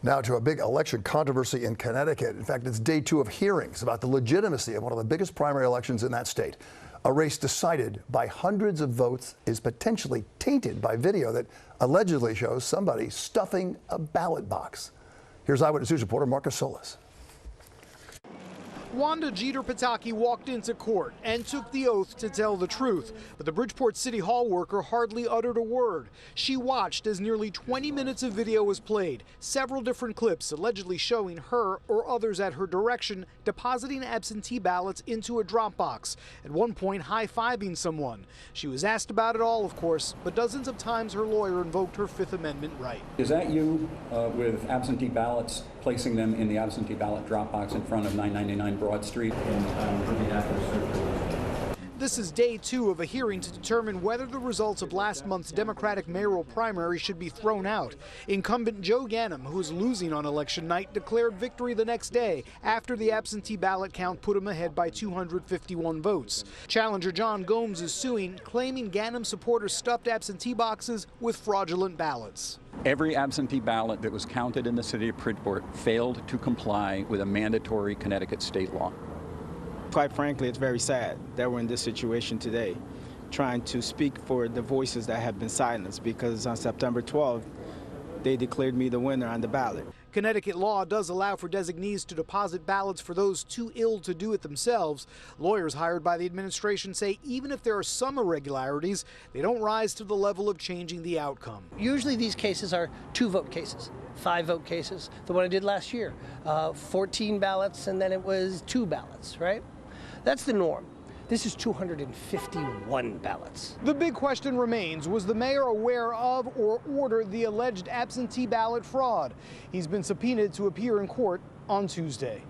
Now to a big election controversy in Connecticut. In fact, it's day 2 of hearings about the legitimacy of one of the biggest primary elections in that state. A race decided by hundreds of votes is potentially tainted by video that allegedly shows somebody stuffing a ballot box. Here's Eyewitness News reporter Marcus Solis. Wanda Jeter-Pataki walked into court and took the oath to tell the truth, but the Bridgeport City Hall worker hardly uttered a word. She watched as nearly 20 minutes of video was played, several different clips allegedly showing her or others at her direction depositing absentee ballots into a drop box, at one point high-fiving someone. She was asked about it all, of course, but dozens of times her lawyer invoked her Fifth Amendment right. Is that you with absentee ballots, placing them in the absentee ballot drop box in front of 999 Broad Street? This is day 2 of a hearing to determine whether the results of last month's Democratic mayoral primary should be thrown out. Incumbent Joe Ganim, who is losing on election night, declared victory the next day after the absentee ballot count put him ahead by 251 votes. Challenger John Gomes is suing, claiming Ganim supporters stuffed absentee boxes with fraudulent ballots. Every absentee ballot that was counted in the city of Bridgeport failed to comply with a mandatory Connecticut state law. Quite frankly, it's very sad that we're in this situation today, trying to speak for the voices that have been silenced, because on September 12th, they declared me the winner on the ballot. Connecticut law does allow for designees to deposit ballots for those too ill to do it themselves. Lawyers hired by the administration say even if there are some irregularities, they don't rise to the level of changing the outcome. Usually these cases are 2-vote cases, 5-vote cases. The one I did last year, 14 ballots, and then it was 2 ballots, right? That's the norm. This is 251 ballots. The big question remains, was the mayor aware of or ordered the alleged absentee ballot fraud? He's been subpoenaed to appear in court on Tuesday.